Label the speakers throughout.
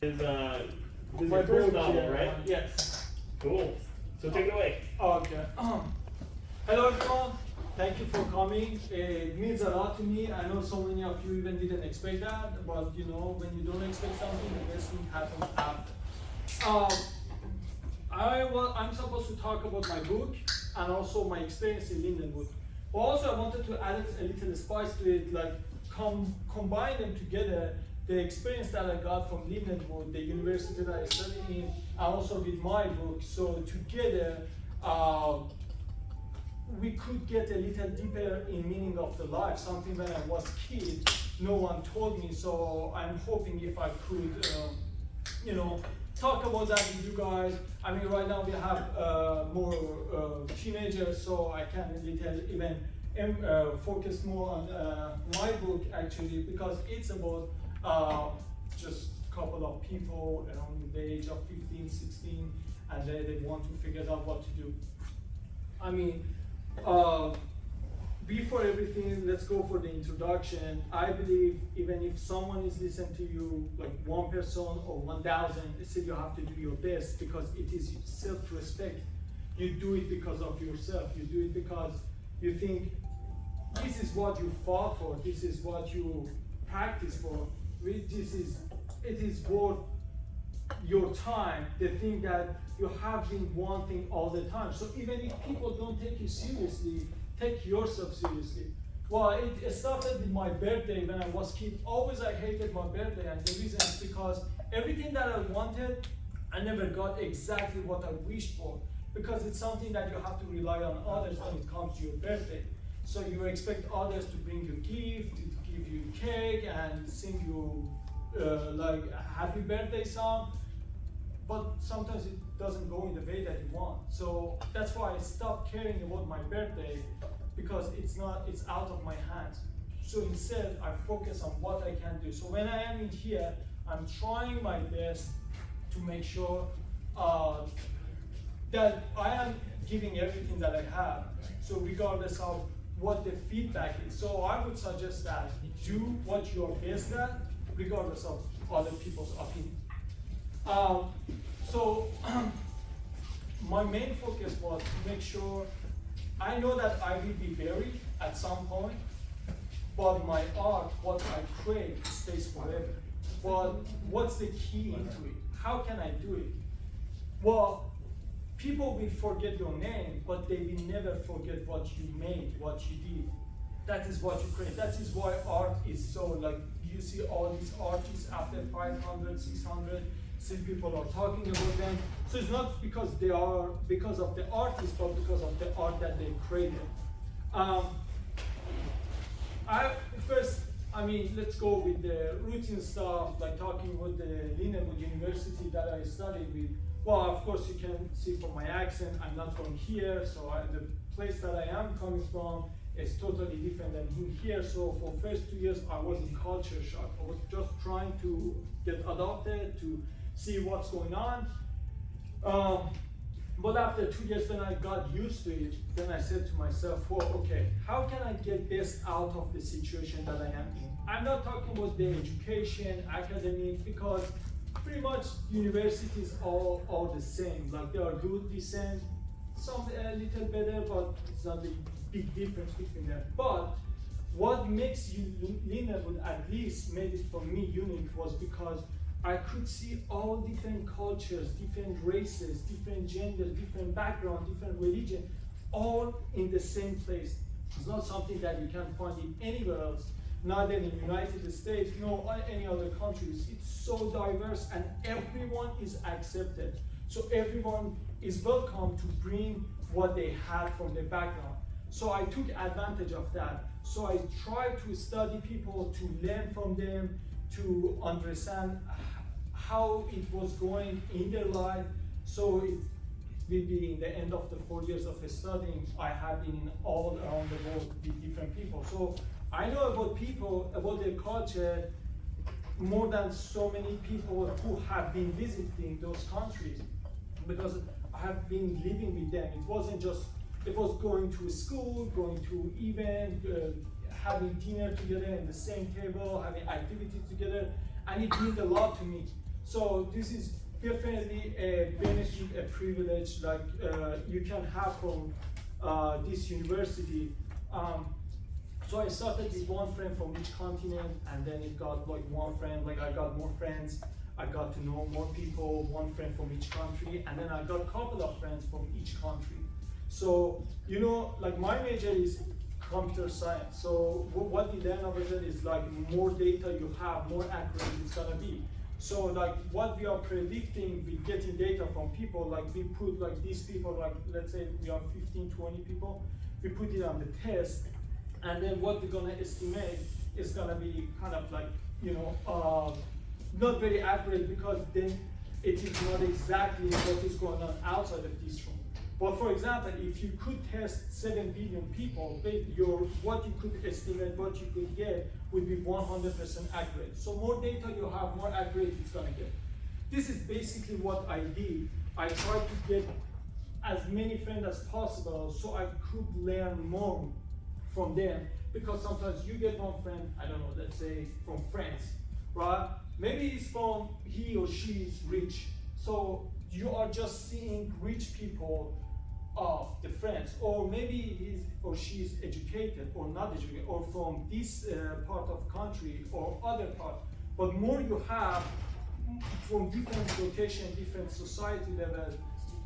Speaker 1: This is your first novel, right?
Speaker 2: Yes.
Speaker 1: Cool. So take it away.
Speaker 2: Okay. Hello everyone. Thank you for coming. It means a lot to me. I know so many of you even didn't expect that, but you know, when you don't expect something, the best thing happens after. I'm supposed to talk about my book and also my experience in Lindenwood. But also I wanted to add a little spice to it, like combine them together, the experience that I got from Lindenwood, the university that I studied in, and also with my book. So together, we could get a little deeper in meaning of the life, something when I was kid, no one told me. So I'm hoping if I could, talk about that with you guys. I mean, right now we have more teenagers, so I can even focus more on my book actually, because it's about just a couple of people around the age of 15, 16, and they want to figure out what to do. I mean, before everything, let's go for the introduction. I believe even if someone is listening to you, like one person or 1,000, still you have to do your best, because it is self-respect. You do it because of yourself. You do it because you think this is what you fought for, this is what you practice for, it is worth your time, the thing that you have been wanting all the time. So even if people don't take you seriously, take yourself seriously. Well, it started with my birthday when I was a kid. Always I hated my birthday, and the reason is because everything that I wanted, I never got exactly what I wished for, because it's something that you have to rely on others when it comes to your birthday. So you expect others to bring you gift, to give you cake, and sing you like a happy birthday song. But sometimes it doesn't go in the way that you want. So that's why I stopped caring about my birthday, because it's out of my hands. So instead, I focus on what I can do. So when I am in here, I'm trying my best to make sure that I am giving everything that I have. So regardless of what the feedback is. So I would suggest that do what you're best at, regardless of other people's opinion. So my main focus was to make sure, I know that I will be buried at some point, but my art, what I create, stays forever. But what's the key into it? How can I do it? Well, people will forget your name, but they will never forget what you made, what you did. That is what you create. That is why art is so, like, you see all these artists after 500, 600, still people are talking about them. So it's not because they are because of the artist, but because of the art that they created. Let's go with the routine stuff, like talking about the Lindenwood University that I studied with. Well, of course, you can see from my accent, I'm not from here, so the place that I am coming from is totally different than in here. So for first 2 years, I was in culture shock. I was just trying to get adopted, to see what's going on. But after 2 years, when I got used to it, then I said to myself, well, okay, how can I get best out of the situation that I am in? I'm not talking about the education, academic, because pretty much universities are the same. Like, they are good, decent, some a little better, but it's not a big difference between them. But what makes Lindenwood, at least made it for me unique, was because I could see all different cultures, different races, different gender, different background, different religion, all in the same place. It's not something that you can find in anywhere else, not in the United States, no any other countries. It's so diverse, and everyone is accepted. So everyone is welcome to bring what they had from their background. So I took advantage of that. So I tried to study people, to learn from them, to understand how it was going in their life. So it will be in the end of the 4 years of studying, I have been in all around the world with different people. So I know about people, about their culture, more than so many people who have been visiting those countries, because I have been living with them. It wasn't just, it was going to school, going to event, having dinner together in the same table, having activities together, and it meant a lot to me. So this is definitely a benefit, a privilege like you can have from this university. So I started with one friend from each continent, and then it got like one friend, like I got more friends, I got to know more people, one friend from each country, and then I got a couple of friends from each country. So, you know, like my major is computer science. So what we learn over there is like more data you have, more accurate it's gonna be. So like what we are predicting with getting data from people, like we put like these people, like let's say we are 15, 20 people, we put it on the test, and then what we're gonna estimate is gonna be kind of like, you know, not very accurate, because then it is not exactly what is going on outside of this room. But for example, if you could test 7 billion people, what you could estimate, what you could get would be 100% accurate. So more data you have, more accurate it's gonna get. This is basically what I did. I tried to get as many friends as possible so I could learn more from them, because sometimes you get one friend, I don't know, let's say from France, right? Maybe it's from he or she is rich. So you are just seeing rich people of the friends, or maybe he or she is educated or not educated, or from this part of country or other part. But more you have from different location, different society level,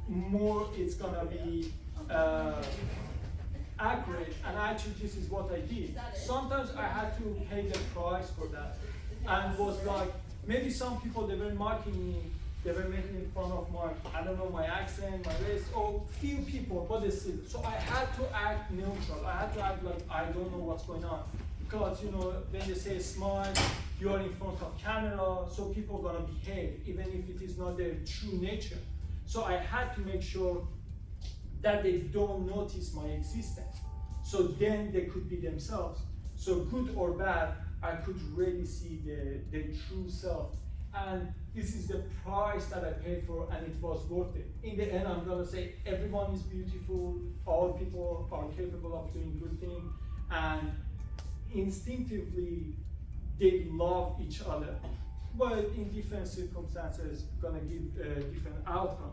Speaker 2: more it's gonna be accurate. And actually this is what I did. Sometimes I had to pay the price for that, and was like, maybe some people, they were mocking me, they were making fun of my, I don't know, my accent, my race, or few people, but still. So I had to act neutral. I had to act like I don't know what's going on. Because, you know, when they say smile, you are in front of camera, so people are gonna behave, even if it is not their true nature. So I had to make sure that they don't notice my existence. So then they could be themselves. So good or bad, I could really see the true self. And this is the price that I paid for, and it was worth it. In the end, I'm gonna say everyone is beautiful, all people are capable of doing good things, and instinctively they love each other. But in different circumstances, gonna give a different outcome.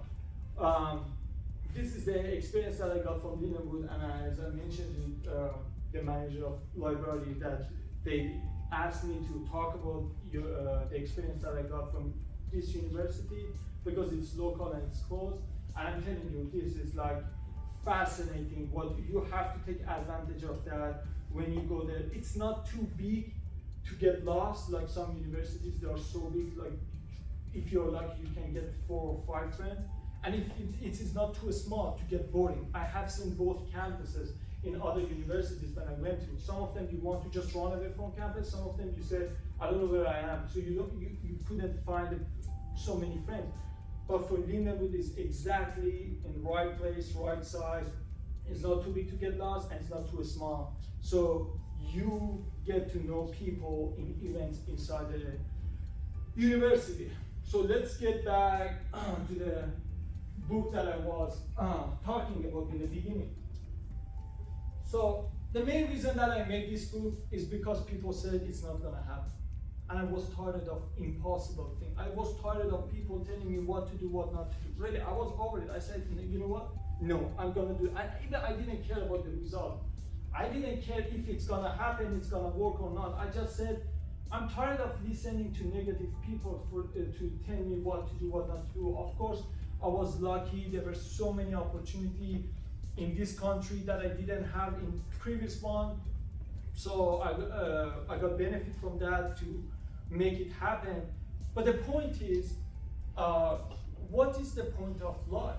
Speaker 2: This is the experience that I got from Lindenwood, and as I mentioned to the manager of library, that they asked me to talk about the experience that I got from this university, because it's local and it's close. And I'm telling you, this is like fascinating. What you have to take advantage of that when you go there. It's not too big to get lost, like some universities, they are so big, like if you're lucky you can get 4 or 5 friends. And if it is not too small to get boring. I have seen both campuses in other universities that I went to. Some of them you want to just run away from campus, some of them you said, I don't know where I am. So you couldn't find so many friends. But for Lindenwood is exactly in the right place, right size. It's not too big to get lost, and it's not too small. So you get to know people in events inside the university. So let's get back to the book that I was talking about in the beginning. So the main reason that I made this book is because people said it's not gonna happen. And I was tired of impossible things. I was tired of people telling me what to do, what not to do. Really, I was over it. I said, you know what? No, I'm gonna do it. I didn't care about the result. I didn't care if it's gonna happen, it's gonna work or not. I just said, I'm tired of listening to negative people to tell me what to do, what not to do. Of course, I was lucky. There were so many opportunities in this country that I didn't have in previous one. So I got benefit from that to make it happen. But the point is, what is the point of life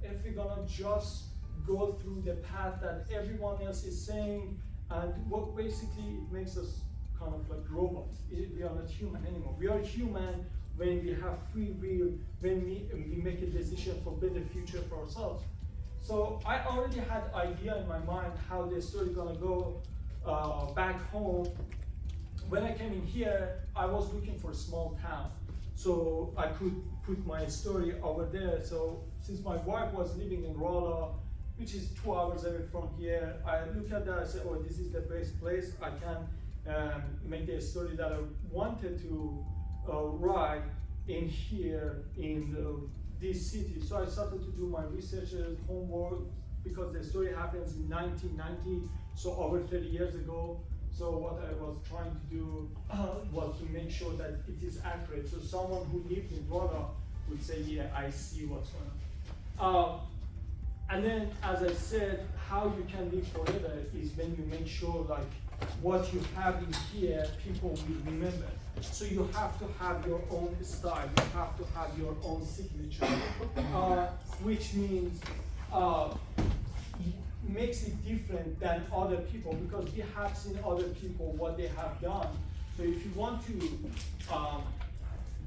Speaker 2: if we're gonna just go through the path that everyone else is saying, and what basically it makes us kind of like robots. We are not human anymore. We are human when we have free will, when we make a decision for better future for ourselves. So I already had idea in my mind how the story gonna go back home. When I came in here, I was looking for a small town, so I could put my story over there. So since my wife was living in Rolla, which is 2 hours away from here, I looked at that, I said, oh, this is the best place. I can make the story that I wanted to write in here in this city. So I started to do my research homework because the story happens in 1990, so over 30 years ago. So what I was trying to do was to make sure that it is accurate. So someone who lived in Rolla would say, yeah, I see what's going on. And then, as I said, how you can live forever is when you make sure like what you have in here, people will remember. So you have to have your own style, you have to have your own signature, which means makes it different than other people, because we have seen other people, what they have done. So if you want to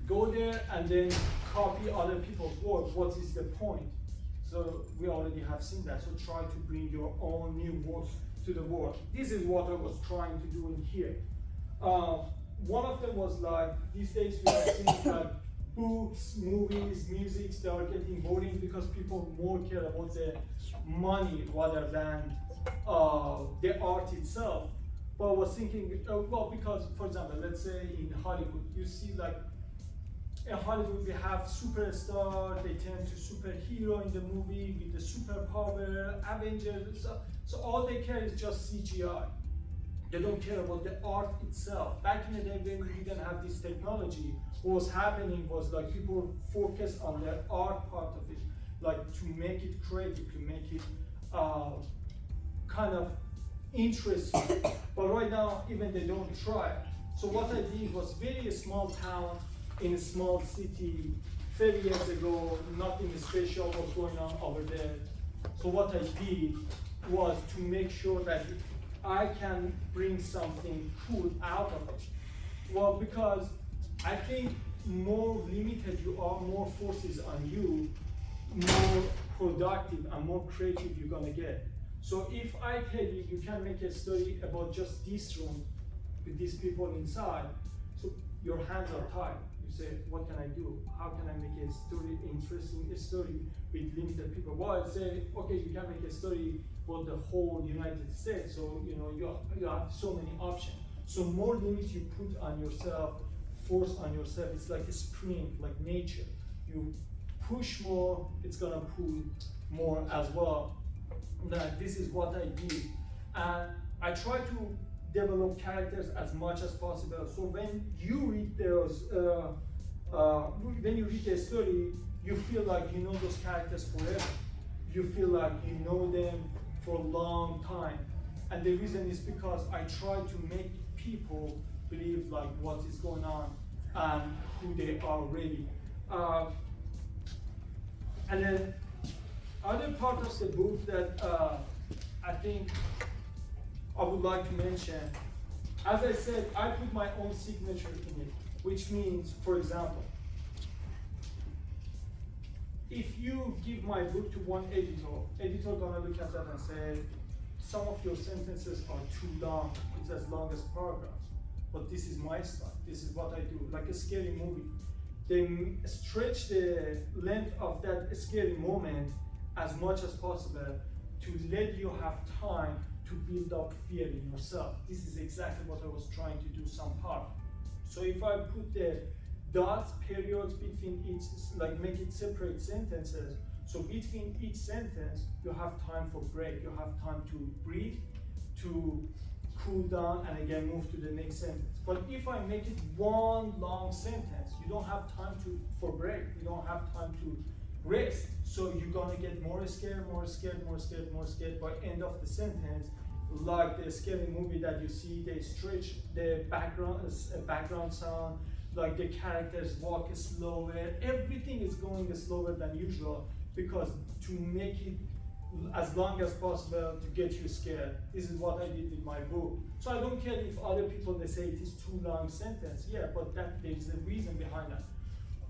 Speaker 2: go there and then copy other people's work, what is the point? So we already have seen that. So try to bring your own new work to the world. This is what I was trying to do in here. One of them was like, these days we are seeing like books, movies, music, they are getting boring because people more care about the money rather than the art itself. But I was thinking, well, because for example, let's say in Hollywood, you see like, in Hollywood we have superstars, they turn to superhero in the movie with the superpower, Avengers, so all they care is just CGI. They don't care about the art itself. Back in the day when we didn't have this technology, what was happening was like people focused on the art part of it, like to make it creative, to make it kind of interesting. But right now, even they don't try. So what I did was very small town in a small city, 30 years ago, nothing special was going on over there. So what I did was to make sure that I can bring something cool out of it. Well, because I think more limited you are, more forces on you, more productive and more creative you're gonna get. So if I tell you, you can make a story about just this room with these people inside, so your hands are tied. You say, what can I do? How can I make a story, interesting story with limited people? Well, I say, okay, you can make a story for the whole United States. So, you know, you have so many options. So more limits you put on yourself, force on yourself, it's like a spring, like nature. You push more, it's gonna pull more as well. Now, this is what I did. And I try to develop characters as much as possible. So when you read those, when you read the story, you feel like you know those characters forever. You feel like you know them for a long time. And the reason is because I try to make people believe like what is going on and who they are really. And then other part of the book that I think I would like to mention, as I said, I put my own signature in it, which means, for example, if you give my book to one editor gonna look at that and say, some of your sentences are too long, it's as long as paragraphs. But this is my style, this is what I do, like a scary movie. They stretch the length of that scary moment as much as possible to let you have time to build up fear in yourself. This is exactly what I was trying to do some part. So if I put the dots, periods between each, like make it separate sentences, so between each sentence, you have time for break, you have time to breathe, to cool down, and again move to the next sentence. But if I make it one long sentence, you don't have time for break, you don't have time to rest. So you're gonna get more scared, more scared, more scared, more scared by end of the sentence. Like the scary movie that you see, they stretch the background sound, like the characters walk slower, everything is going slower than usual because to make it as long as possible to get you scared. This is what I did with my book. So I don't care if other people, they say it is too long sentence, yeah, but that there is a reason behind that.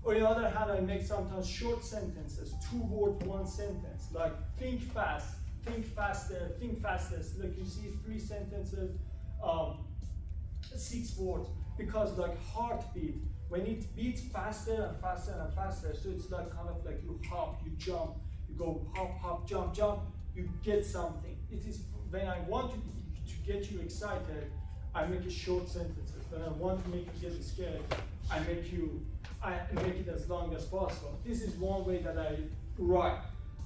Speaker 2: On the other hand, I make sometimes short sentences, 2 words, 1 sentence, like think fast, think faster, think fastest. Like you see 3 sentences, 6 words, because like heartbeat, when it beats faster and faster and faster, so it's like kind of like you hop, you jump, you go hop, hop, jump, jump, you get something. It is when I want to get you excited, I make it short sentences. When I want to make you get scared, I make you I make it as long as possible. This is one way that I write.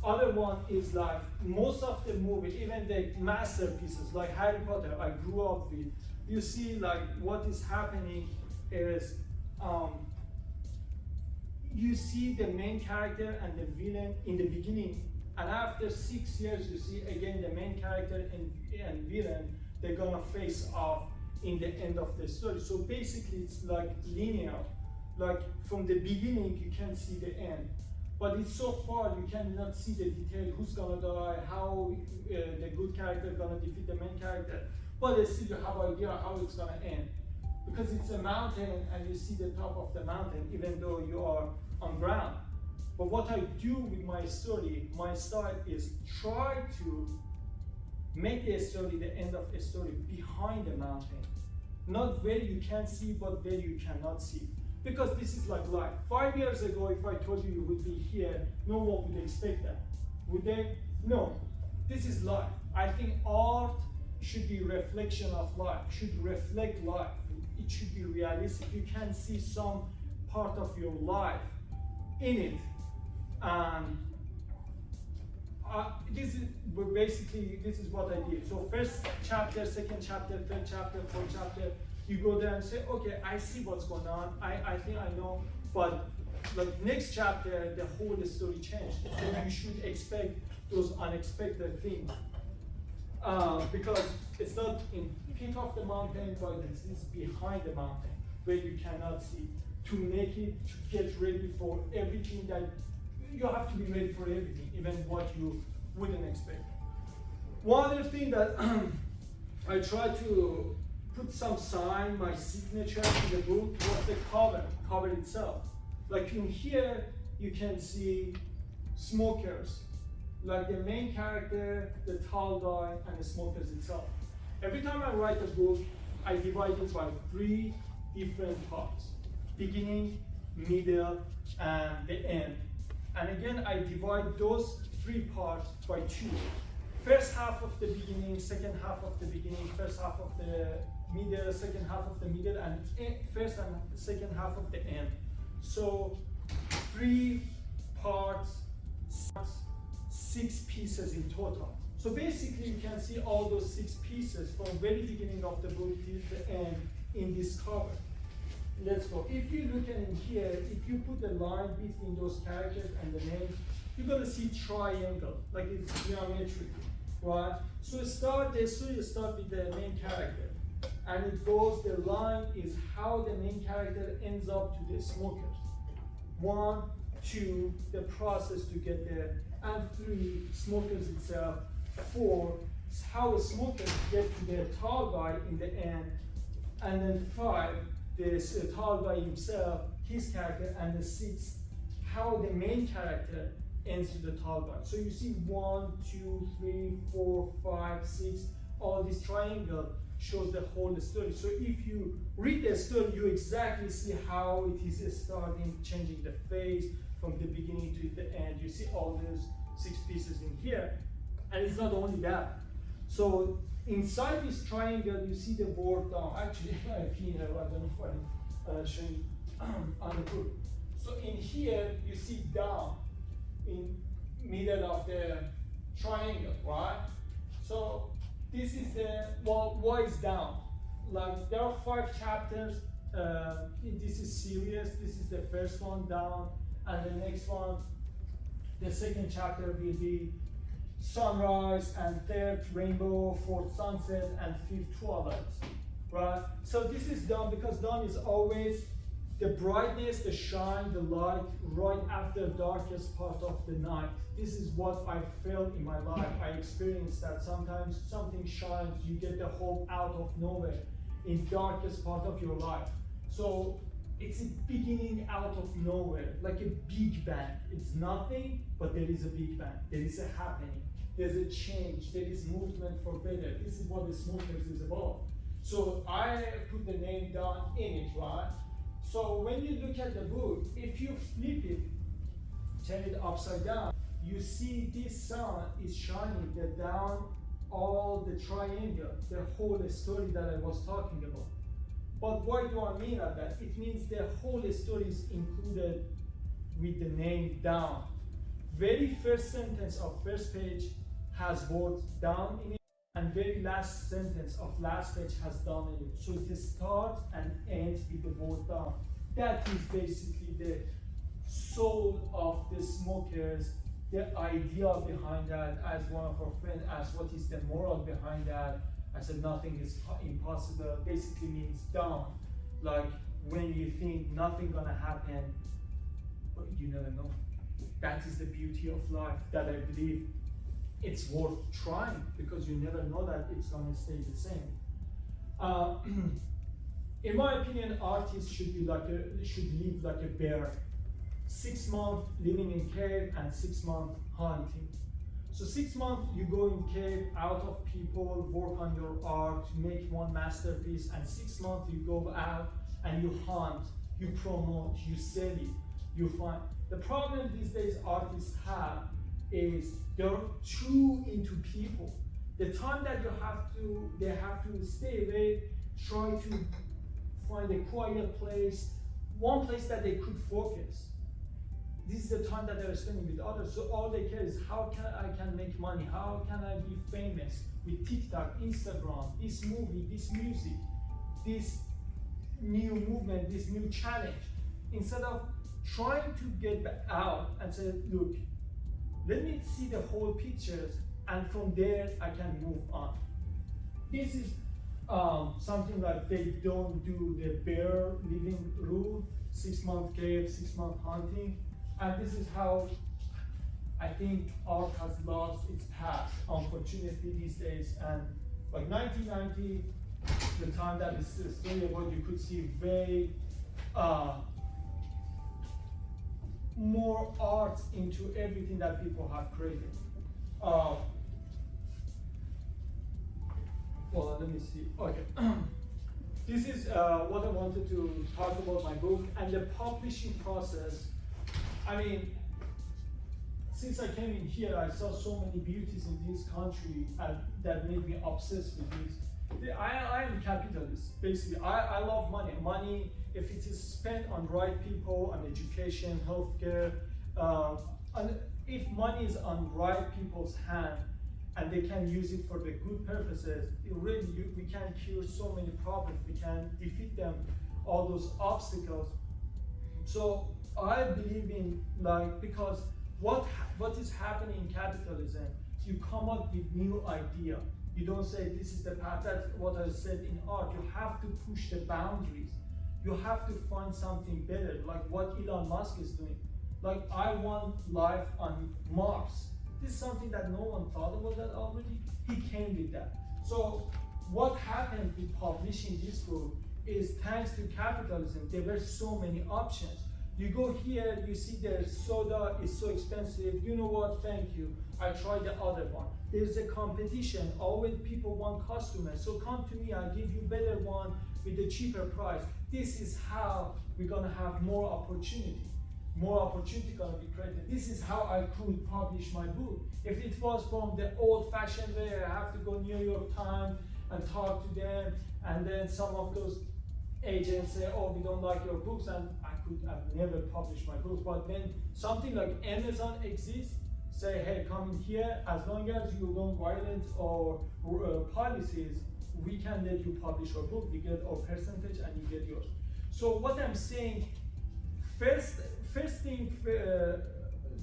Speaker 2: Other one is like most of the movie, even the masterpieces like Harry Potter I grew up with, you see like what is happening is you see the main character and the villain in the beginning, and after 6 years you see again the main character and villain, they're gonna face off in the end of the story. So basically it's like linear, like from the beginning you can see the end, but it's so far you cannot see the detail, who's gonna die, how the good character gonna defeat the main character, but still you have idea how it's gonna end, because it's a mountain and you see the top of the mountain even though you are on ground. But what I do with my story, my style is try to make the story, the end of the story, behind the mountain. Not where you can see, but where you cannot see. Because this is like life. 5 years ago, if I told you you would be here, no one would expect that. Would they? No. This is life. I think art should be a reflection of life, should reflect life. It should be realistic. You can see some part of your life in it. This is basically, this is what I did. So first chapter, second chapter, third chapter, fourth chapter, you go there and say, okay, I see what's going on. I think I know, but like next chapter, the whole story changed. So you should expect those unexpected things. Because it's not in peak of the mountain, but it's behind the mountain where you cannot see. To make it, to get ready for everything that you have to be ready for everything, even what you wouldn't expect. One other thing that I try to put some sign, my signature to the book was the cover itself. Like in here, you can see SmokerS, like the main character, the tall guy, and the SmokerS itself. Every time I write a book, I divide it by 3 different parts: beginning, middle, and the end. And again, I divide those 3 parts by 2. First half of the beginning, second half of the beginning, first half of the middle, second half of the middle, and first and second half of the end. So 3 parts, 6 pieces in total. So basically you can see all those 6 pieces from very beginning of the book till the end in this cover. Let's go. If you look at in here, if you put a line between those characters and the name, you're gonna see triangle, like it's geometric, right? So the story start with the main character, and it goes, the line is how the main character ends up to the SmokerS. 1, 2, the process to get there, and 3, SmokerS itself. 4, how a SmokerS get to the tall guy in the end, and then 5, this tall guy himself, his character, and the 6, how the main character ends to the tall guy. So you see 1, 2, 3, 4, 5, 6, all this triangle shows the whole story. So if you read the story, you exactly see how it is starting, changing the phase from the beginning to the end. You see all those 6 pieces in here. And it's not only that. So inside this triangle, you see the word down. Actually, I have here, I don't know if I'm showing on the book. So in here, you see down in middle of the triangle, right? So this is the, well, why is down? Like there are 5 chapters. This is serious. This is the first one, down, and the next one, the second chapter will be sunrise, and 3rd rainbow, 4th sunset, and 5th twilight, right? So this is dawn because dawn is always the brightness, the shine, the light right after darkest part of the night. This is what I felt in my life. I experienced that sometimes something shines, you get the hope out of nowhere in darkest part of your life. So it's a beginning out of nowhere, like a big bang. It's nothing, but there is a big bang. There is a happening. There's a change. There is movement for better. This is what the SmokerS is about. So I put the name down in it, right? So when you look at the book, if you flip it, turn it upside down, you see this sun is shining down all the triangle, the whole story that I was talking about. But why do I mean that? It means the whole story is included with the name down. Very first sentence of first page has words down in it, and very last sentence of last page has down in it. So it starts and ends with the word down. That is basically the soul of the SmokerS, the idea behind that. As one of our friends asked, what is the moral behind that? I said, nothing is impossible. Basically means down. Like when you think nothing gonna happen, but you never know. That is the beauty of life, that I believe it's worth trying, because you never know that it's gonna stay the same. In my opinion, artists should live like a bear. 6 months living in cave and 6 months hunting. So 6 months you go in cave, out of people, work on your art, make one masterpiece, and 6 months you go out and you hunt, you promote, you sell it, you find. The problem these days artists have is they're too into people. The time that they have to stay away, try to find a quiet place, one place that they could focus. This is the time that they're spending with others. So all they care is how I can make money, how can I be famous with TikTok, Instagram, this movie, this music, this new movement, this new challenge. Instead of trying to get out and say, look, let me see the whole pictures, and from there I can move on. This is something like they don't do the bear living rule, 6 month cave, 6 month hunting. And this is how I think art has lost its path, unfortunately, these days. And like 1990, the time that is the story about, you could see very more art into everything that people have created. Well, let me see. Okay. This is what I wanted to talk about my book and the publishing process. I mean, since I came in here, I saw so many beauties in this country that made me obsessed with this. I am a capitalist, basically. I love money. Money, if it is spent on right people, on education, healthcare, and if money is on right people's hand and they can use it for the good purposes, we can cure so many problems. We can defeat them, all those obstacles. So I believe in, like, because what is happening in capitalism, you come up with new idea. You don't say this is the path. That's what I said in art. You have to push the boundaries. You have to find something better, like what Elon Musk is doing. Like, I want life on Mars. This is something that no one thought about that already. He came with that. So what happened with publishing this book is, thanks to capitalism, there were so many options. You go here, you see their soda is so expensive. You know what? Thank you. I tried the other one. There's a competition. Always people want customers. So come to me, I'll give you better one with a cheaper price. This is how we're gonna have more opportunity. More opportunity gonna be created. This is how I could publish my book. If it was from the old-fashioned way, I have to go New York Times and talk to them, and then some of those agents say, oh, we don't like your books, and I could have never published my book. But when something like Amazon exists, say, hey, come in here, as long as you don't violate our policies, we can let you publish your book. We get our percentage and you get yours. So what I'm saying, first thing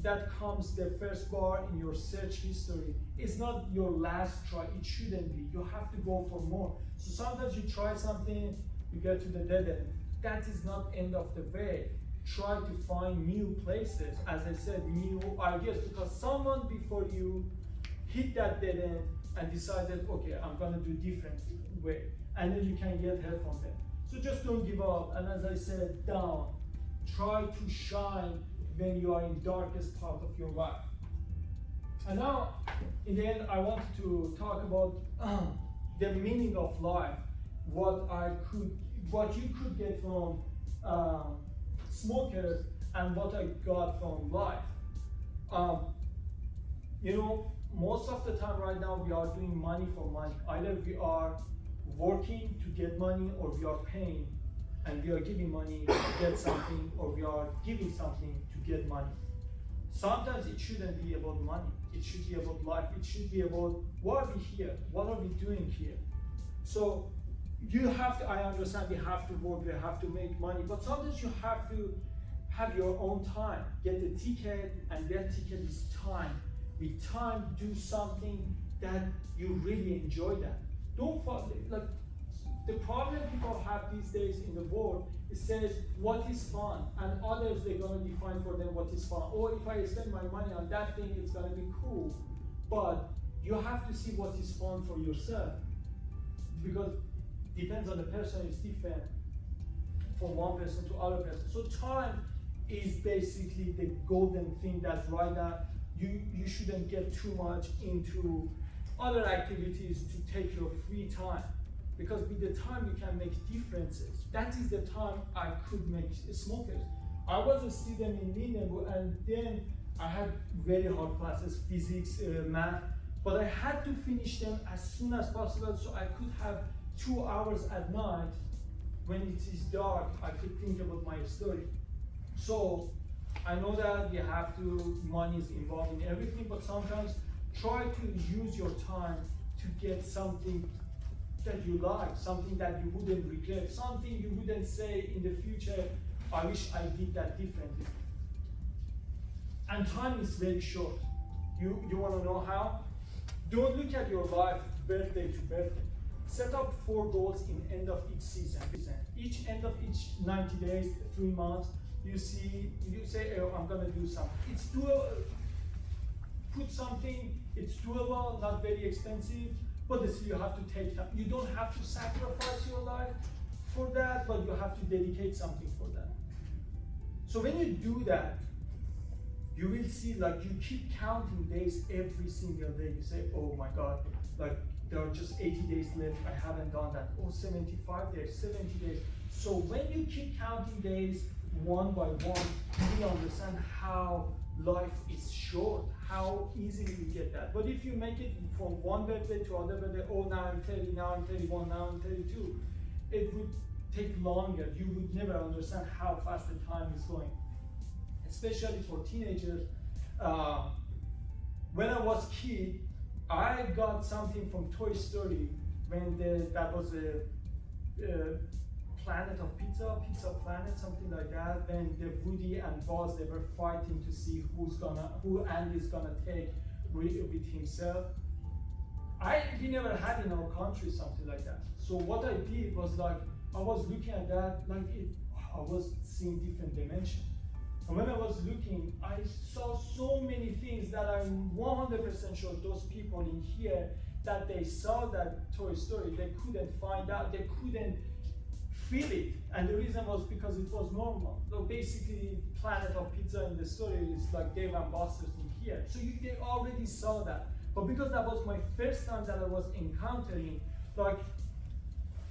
Speaker 2: that comes, the first bar in your search history is not your last try. It shouldn't be. You have to go for more. So sometimes you try something, you get to the dead end. That is not end of the way. Try to find new places, as I said, new ideas, because someone before you hit that dead end and decided, okay, I'm gonna do different way, and then you can get help from them. So just don't give up, and as I said, down. Try to shine when you are in darkest part of your life. And now, in the end, I wanted to talk about the meaning of life, what you could get from SmokerS and what I got from life. You know, most of the time right now we are doing money for money. Either we are working to get money, or we are paying and we are giving money to get something, or we are giving something to get money. Sometimes it shouldn't be about money. It should be about life. It should be about why are we here? What are we doing here? So you have to, I understand we have to work, we have to make money, but sometimes you have to have your own time. Get the ticket, and that ticket is time. With time, do something that you really enjoy that. Don't fall, like, the problem people have these days in the world, it says, what is fun? And others, they're gonna define for them what is fun. Or if I spend my money on that thing, it's gonna be cool. But you have to see what is fun for yourself. Because depends on the person, it's different from one person to other person. So time is basically the golden thing that right now, you shouldn't get too much into other activities to take your free time. Because with the time you can make differences. That is the time I could make SmokerS. I was a student in Lindenwood, and then I had very hard classes, physics, math, but I had to finish them as soon as possible so I could have 2 hours at night when it is dark, I could think about my story. So I know that you have to, money is involved in everything, but sometimes try to use your time to get something that you like, something that you wouldn't regret, something you wouldn't say in the future, I wish I did that differently. And time is very short. You want to know how? Don't look at your life birthday to birthday. Set up 4 goals in end of each season. Each end of each 90 days, 3 months, you say, oh, I'm gonna do something. It's doable. Put something, it's doable, not very expensive, but still you have to take time. You don't have to sacrifice your life for that, but you have to dedicate something for that. So when you do that, you will see, like, you keep counting days every single day. You say, oh my God, like, there are just 80 days left, I haven't done that. Oh, 75 days, 70 days. So when you keep counting days one by one, you will understand how life is short, how easily you get that. But if you make it from one birthday to other birthday, oh, now I'm 30, now I'm 31, now I'm 32, it would take longer. You would never understand how fast the time is going. Especially for teenagers. When I was a kid, I got something from Toy Story when that was a Planet of Pizza Planet, something like that. When the Woody and Buzz, they were fighting to see who Andy's gonna take with himself. We never had in our country something like that. So what I did was, like, I was looking at that, like, I was seeing different dimensions. And when I was looking, I saw so many things that I'm 100% sure those people in here, that they saw that Toy Story, they couldn't find out, they couldn't feel it. And the reason was because it was normal. So basically, Planet of Pizza in the story is like Dave and Buster's in here. So they already saw that. But because that was my first time that I was encountering, like,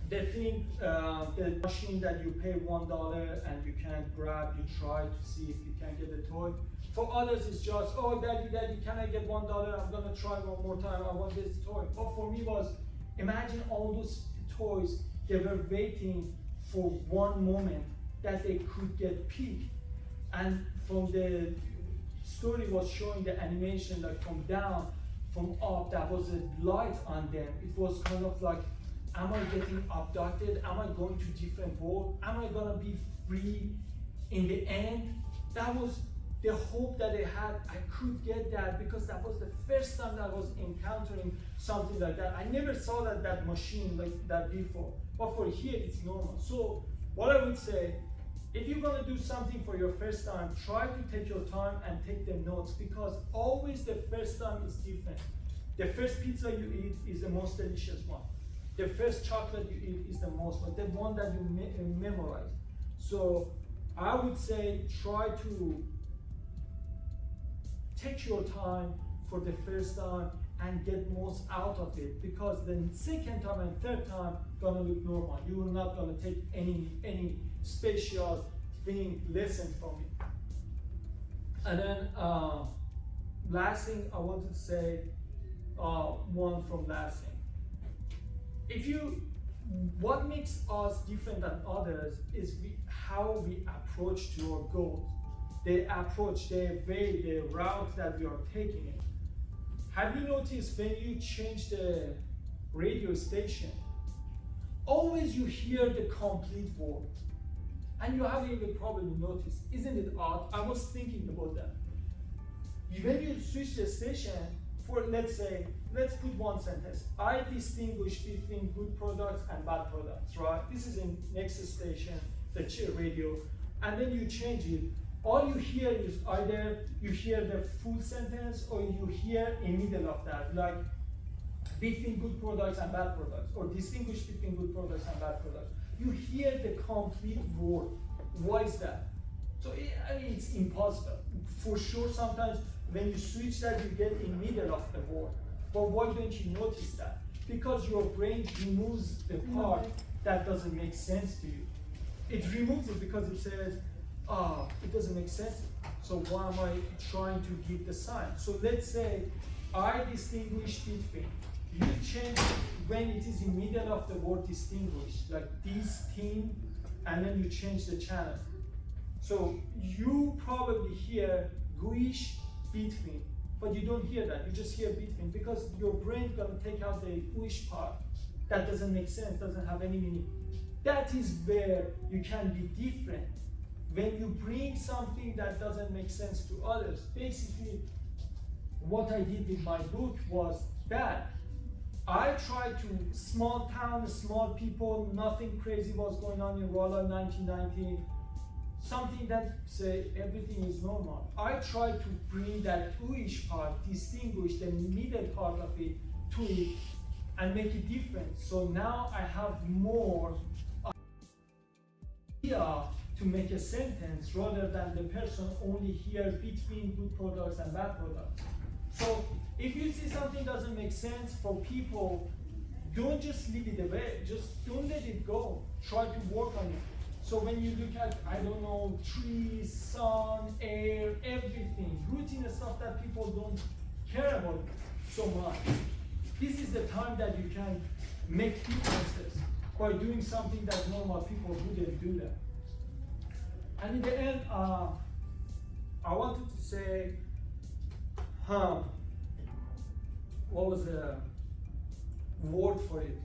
Speaker 2: the thing, the machine that you pay $1 and you can grab, you try to see if you can get a toy. For others, it's just, oh, daddy, can I get $1? I'm gonna try one more time, I want this toy. But for me was, imagine all those toys, they were waiting for one moment that they could get picked. And from the story was showing the animation, like from down, from up, that was a light on them. It was kind of like, am I getting abducted? Am I going to different world? Am I gonna be free in the end? That was the hope that they had. I could get that because that was the first time that I was encountering something like that. I never saw that machine like that before. But for here, it's normal. So what I would say, if you're gonna do something for your first time, try to take your time and take the notes, because always the first time is different. The first pizza you eat is the most delicious one. The first chocolate you eat is the most, but the one that you memorize. So I would say try to take your time for the first time and get most out of it, because the second time and third time gonna look normal. You are not gonna take any special thing, lesson from it. And then last thing I want to say, one from last thing. If you what makes us different than others is how we approach to our goals. The approach, the way, the route that we are taking it. Have you noticed when you change the radio station, always you hear the complete word, and you haven't even probably noticed. Isn't it odd? I was thinking about that. When you switch the station, for let's put one sentence. I distinguish between good products and bad products, right? This is in next station, the radio, and then you change it. All you hear is either you hear the full sentence or you hear in middle of that, like between good products and bad products, or distinguish between good products and bad products. You hear the complete word. Why is that? So I mean, it's impossible. For sure, sometimes when you switch that, you get in middle of the word. But why don't you notice that? Because your brain removes the part that doesn't make sense to you. It removes it because it says, it doesn't make sense. So why am I trying to give the sign? So let's say I distinguish between. You change when it is in middle of the word distinguish, like this thing, and then you change the channel. So you probably hear guish between, but you don't hear that. You just hear between because your brain gonna take out the guish part. That doesn't make sense, doesn't have any meaning. That is where you can be different. When you bring something that doesn't make sense to others. Basically, what I did with my book was that I tried to, small town, small people, nothing crazy was going on in Rolla 1990. Something that say everything is normal. I tried to bring that Jewish part, distinguish the middle part of it to it, and make it different. So now I have more idea to make a sentence rather than the person only hears between good products and bad products. So if you see something doesn't make sense for people, don't just leave it away. Just don't let it go. Try to work on it. So when you look at, I don't know, trees, sun, air, everything, routine stuff that people don't care about so much, this is the time that you can make differences by doing something that normal people wouldn't do that. And in the end, I wanted to say, what was the word for it?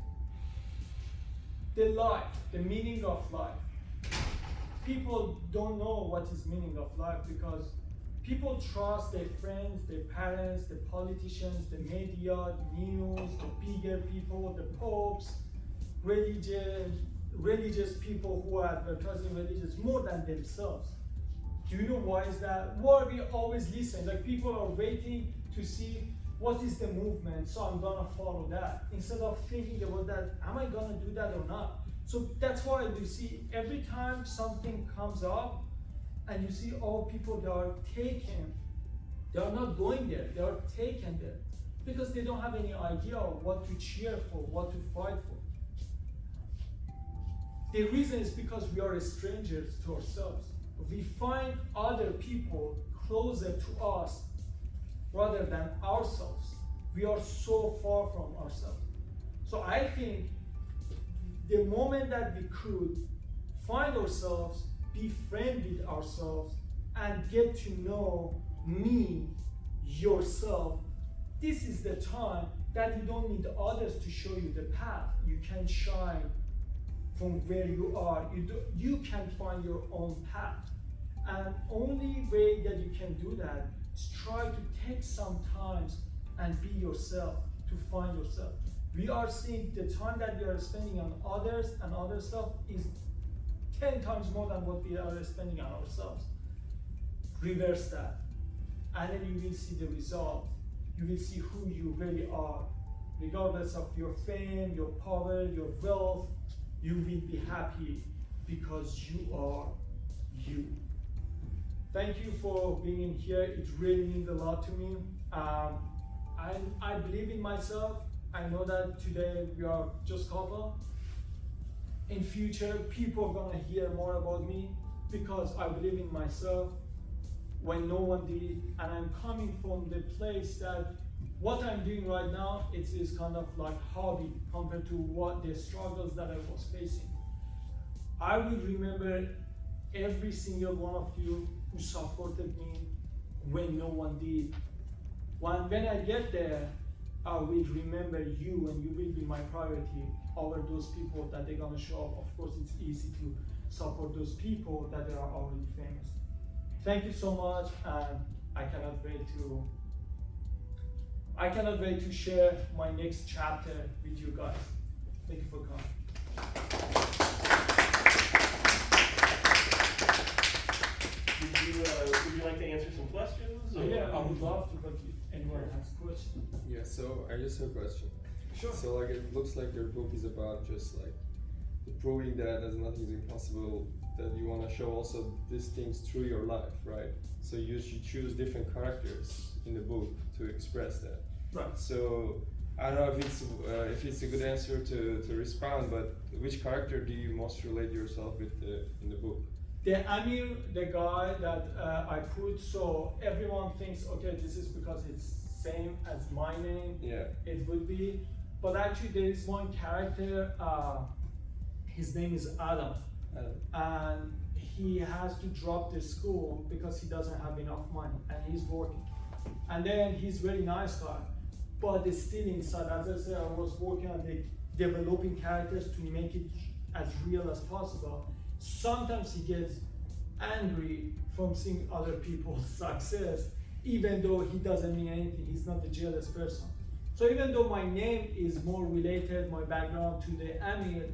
Speaker 2: The life, the meaning of life. People don't know what is meaning of life because people trust their friends, their parents, the politicians, the media, the news, the bigger people, the popes, religious people who are advertising religious more than themselves. Do you know why is that? Why we always listen? Like people are waiting to see what is the movement, so I'm gonna follow that. Instead of thinking about that, am I gonna do that or not? So that's why you see every time something comes up and you see all people that are taken, they are not going there, they are taken there because they don't have any idea of what to cheer for, what to fight for. The reason is because we are strangers to ourselves. We find other people closer to us rather than ourselves. We are so far from ourselves. So I think the moment that we could find ourselves, be friend with ourselves, and get to know me, yourself, this is the time that you don't need others to show you the path. You can shine from where you are. You can find your own path. And only way that you can do that is try to take some time and be yourself, to find yourself. We are seeing the time that we are spending on others and other stuff is 10 times more than what we are spending on ourselves. Reverse that. And then you will see the result. You will see who you really are. Regardless of your fame, your power, your wealth, you will be happy because you are you. Thank you for being in here. It really means a lot to me. I believe in myself. I know that today we are just couple. In future, people are gonna hear more about me because I believe in myself when no one did. And I'm coming from the place that what I'm doing right now, it is kind of like hobby compared to what the struggles that I was facing. I will remember every single one of you who supported me when no one did. When I get there, I will remember you, and you will be my priority over those people that they're gonna show up. Of course, it's easy to support those people that are already famous. Thank you so much, and I cannot wait to share my next chapter with you guys. Thank you for coming.
Speaker 1: Would you like to answer some questions? Or?
Speaker 2: Yeah, I would love to, but if anyone has questions.
Speaker 3: Yeah, so I just have a question.
Speaker 2: Sure.
Speaker 3: So like it looks like your book is about just like proving that nothing is impossible, that you want to show also these things through your life, right? So you should choose different characters in the book to express that.
Speaker 2: Right.
Speaker 3: So I don't know if it's a good answer to respond, but which character do you most relate yourself with in the book?
Speaker 2: The Amir, the guy that I put, so everyone thinks, okay, this is because it's same as my name.
Speaker 3: Yeah.
Speaker 2: It would be, but actually there is one character. His name is Adam, and he has to drop the school because he doesn't have enough money, and he's working. And then he's very nice guy, but it's still inside. As I said, I was working on the developing characters to make it as real as possible. Sometimes he gets angry from seeing other people's success, even though he doesn't mean anything. He's not a jealous person. So even though my name is more related, my background, to the Amir,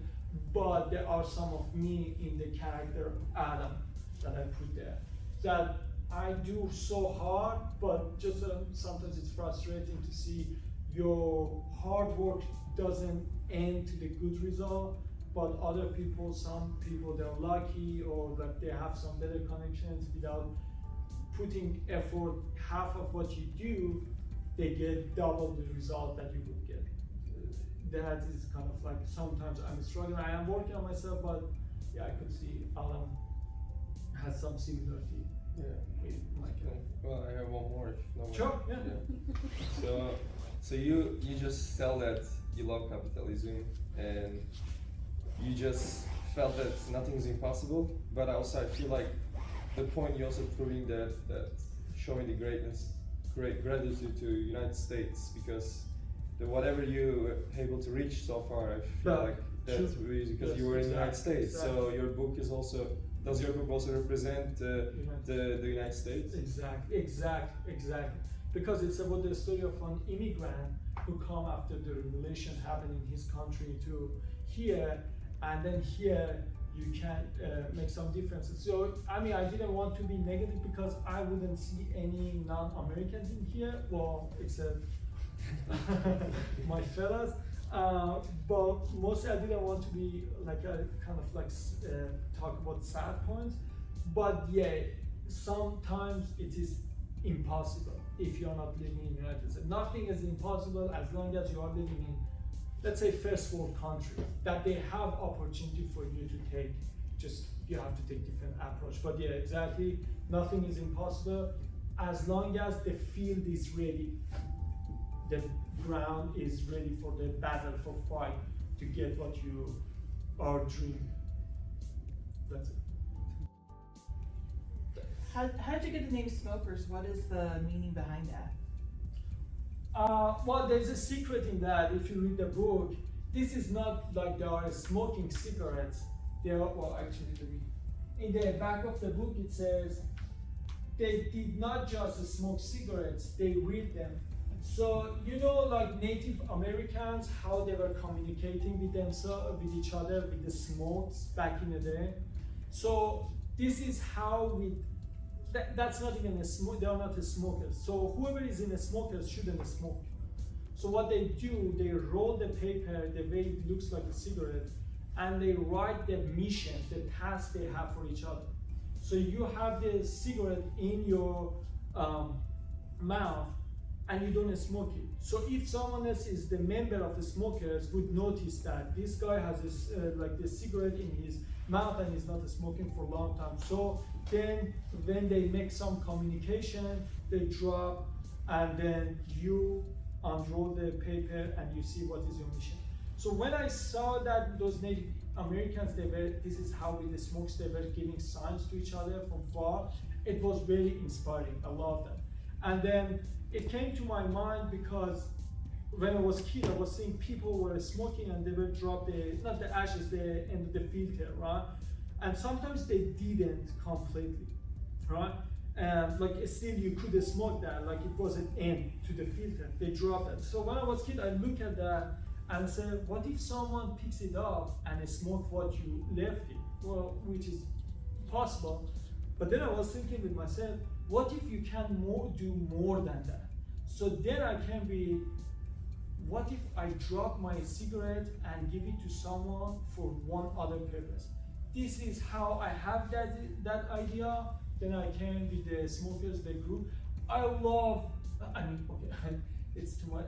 Speaker 2: but there are some of me in the character Adam that I put there. That I do so hard, but just sometimes it's frustrating to see your hard work doesn't end to the good result, but other people, some people, they're lucky, or like they have some better connections. Without putting effort, half of what you do, they get double the result that you would get. That is kind of like, sometimes I'm struggling. I am working on myself, but yeah, I could see Alan has some similarity.
Speaker 3: Yeah.
Speaker 2: With my character.
Speaker 3: Well, I have one more. If no one.
Speaker 2: Sure. Yeah.
Speaker 3: So you just tell that you love capitalism, and you just felt that nothing is impossible. But also I feel like the point you're also proving that showing the great gratitude to United States, because whatever you able to reach so far, I feel like that's because you were in the United States.
Speaker 2: Exactly.
Speaker 3: So your book is also, does your book also represent the United States?
Speaker 2: Exactly. Because it's about the story of an immigrant who come after the revolution happened in his country to here, and then here you can make some differences. So I mean, I didn't want to be negative because I wouldn't see any non-Americans in here, well, except my fellas. But mostly I didn't want to be like a kind of like talk about sad points. But yeah, sometimes it is impossible if you're not living in the United States. Nothing is impossible as long as you are living in, let's say, first world countries, that they have opportunity for you to take. Just you have to take different approach. But yeah, exactly, nothing is impossible as long as the field is ready. The ground is ready for the battle, for fight, to get what you are dreaming. That's it.
Speaker 4: How did you get the name SmokerS? What is the meaning behind that?
Speaker 2: Well, there's a secret in that. If you read the book, this is not like they are smoking cigarettes. They are, well, actually, in the back of the book it says they did not just smoke cigarettes, they read them. So, you know, like Native Americans, how they were communicating with themselves, with each other, with the smokes back in the day. So this is how that's not even a smoke, they are not a smokers. So whoever is in a smokers shouldn't smoke. So what they do, they roll the paper the way it looks like a cigarette, and they write the mission, the task they have for each other. So you have the cigarette in your mouth, and you don't smoke it. So if someone else is the member of the smokers, would notice that this guy has this, like the cigarette in his mouth and is not smoking for a long time. So then when they make some communication, they drop, and then you unroll the paper and you see what is your mission. So when I saw that those Native Americans, this is how with the smokes, they were giving signs to each other from far, it was very inspiring. I love that. And then it came to my mind because when I was a kid, I was seeing people were smoking and they would drop not the ashes, in the filter, right? And sometimes they didn't completely, right? Like still you could smoke that, like it was an end to the filter, they dropped it. So when I was a kid, I look at that and say, what if someone picks it up and smoke what you left it? Well, which is possible. But then I was thinking with myself, what if you can do more than that? So then I can be, what if I drop my cigarette and give it to someone for one other purpose? This is how I have that idea. Then I came with the SmokerS, the group. I love, okay, it's too much.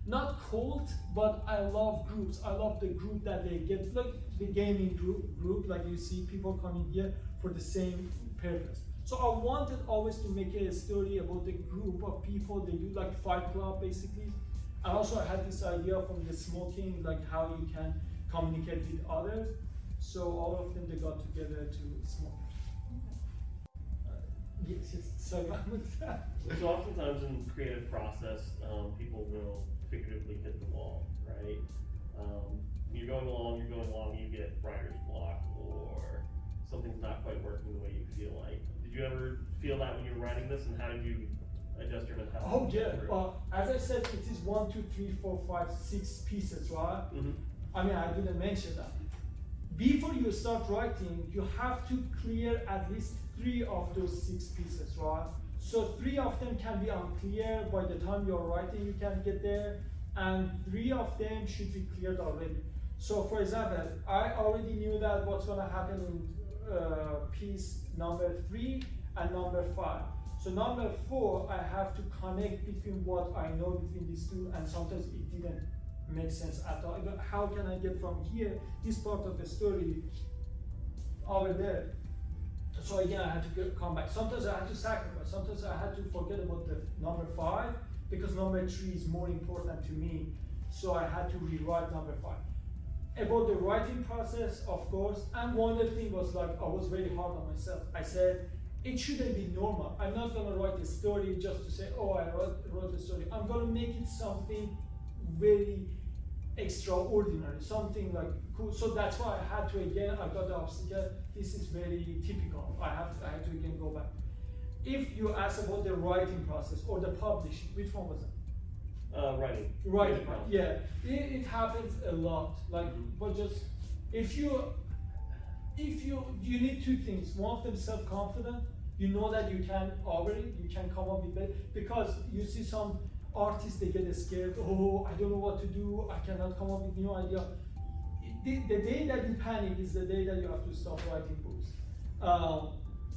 Speaker 2: Not cult, but I love groups. I love the group that they get, like the gaming group, like you see people coming here for the same purpose. So I wanted always to make a story about the group of people. They do like Fight Club basically. And also I had this idea from the smoking, like how you can communicate with others. So all of them, they got together to smoke. Yes, so
Speaker 1: So oftentimes in the creative process, people will figuratively hit the wall, right? You're going along, you get writer's block, or something's not quite working the way you feel like. Did you ever feel that when you were writing this, and how did you adjust your mentality?
Speaker 2: Oh yeah, as I said, it is 1, 2, 3, 4, 5, 6 pieces, right?
Speaker 1: Mm-hmm.
Speaker 2: I mean, I didn't mention that. Before you start writing, you have to clear at least 3 of those 6 pieces, right? So 3 of them can be unclear by the time you're writing, you can get there, and 3 of them should be cleared already. So for example, I already knew that what's gonna happen in piece number 3 and number 5. So number 4, I have to connect between what I know between these 2, and sometimes it didn't make sense at all. How can I get from here, this part of the story, over there? So again, I had to come back. Sometimes I had to sacrifice. Sometimes I had to forget about the number 5 because number 3 is more important to me. So I had to rewrite number 5. About the writing process, of course, and one other thing was like, I was very hard on myself. I said, it shouldn't be normal. I'm not gonna write a story just to say, oh, I wrote a story. I'm gonna make it something very extraordinary, something like cool. So that's why I had to, again, I got the obstacle. This is very typical. I had to again go back. If you ask about the writing process or the publishing, which one was it?
Speaker 1: Writing.
Speaker 2: Writing, yeah. It happens a lot. Like, but just if you need 2 things. One of them, self-confident. You know that you can you can come up with it, because you see some artists, they get scared. Oh, I don't know what to do. I cannot come up with new idea. The day that you panic is the day that you have to stop writing books.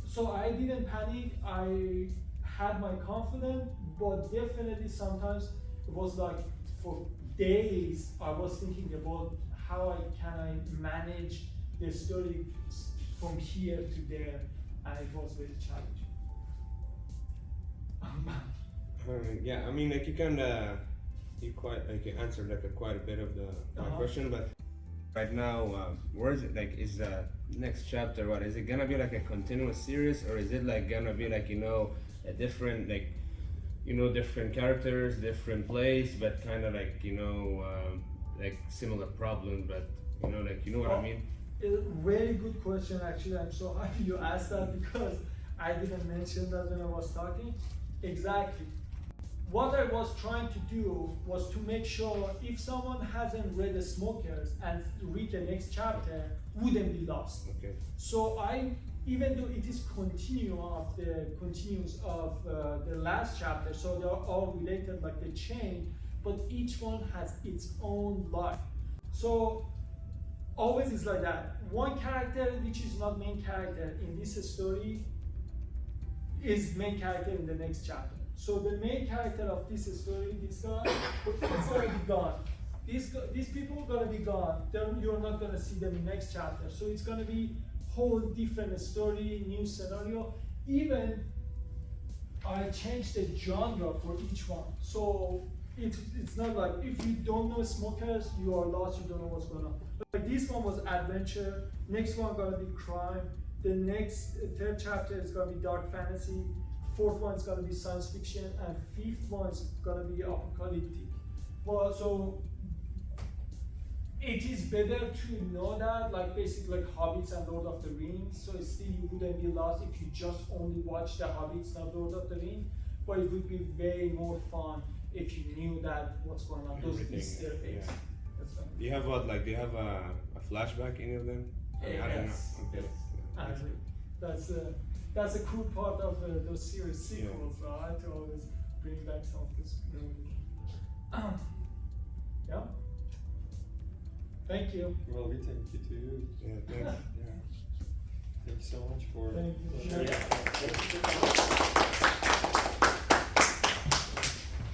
Speaker 2: So I didn't panic. I had my confidence, but definitely sometimes it was like for days I was thinking about how can I manage the story from here to there, and it was very challenging.
Speaker 5: Yeah, I mean, like you answered like quite a bit of my question, but right now, where is it? Like, is the next chapter? What is it gonna be, like a continuous series, or is it like gonna be like a different different characters, different place, but kind of like like similar problems, but what I mean?
Speaker 2: Very good question, actually. I'm so happy you asked that because I didn't mention that when I was talking. Exactly. What I was trying to do was to make sure if someone hasn't read the SmokerS and read the next chapter, wouldn't be lost.
Speaker 5: Okay.
Speaker 2: So even though it is continuous of the last chapter, so they are all related like the chain, but each one has its own life. So always is like that. One character which is not main character in this story is main character in the next chapter. So the main character of this story, this guy, is gonna be gone. These people are gonna be gone. Then you're not gonna see them in next chapter. So it's gonna be whole different story, new scenario. Even I changed the genre for each one. So it's not like if you don't know SmokerS, you are lost, you don't know what's going on. Like this one was adventure, next one gonna be crime, the next third chapter is gonna be dark fantasy, fourth one is gonna be science fiction, and fifth one is gonna be apocalyptic. Well, so it is better to know that, like basically like Hobbits and Lord of the Rings, so still you wouldn't be lost if you just only watch the Hobbits, not Lord of the Rings, but it would be way more fun if you knew that what's going on, those
Speaker 5: Everything,
Speaker 2: Easter eggs.
Speaker 5: yeah.
Speaker 2: That's fine.
Speaker 5: Do you have what? Like, do you have a flashback any of them? I mean, I don't know.
Speaker 2: Yes,
Speaker 5: Okay.
Speaker 2: yes. And that's a cool part of those series sequels, right? To always bring back some of this memory. Yeah. Thank you.
Speaker 3: Well, we thank you to you.
Speaker 5: Yeah, thanks.
Speaker 3: Thank you so much for.
Speaker 2: Thank you.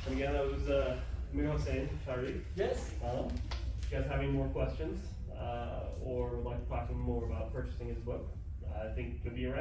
Speaker 1: And again, that was Amirhossein Shahri.
Speaker 2: Yes.
Speaker 1: If you guys have any more questions or would like to talk to him more about purchasing his book, I think he'll be around.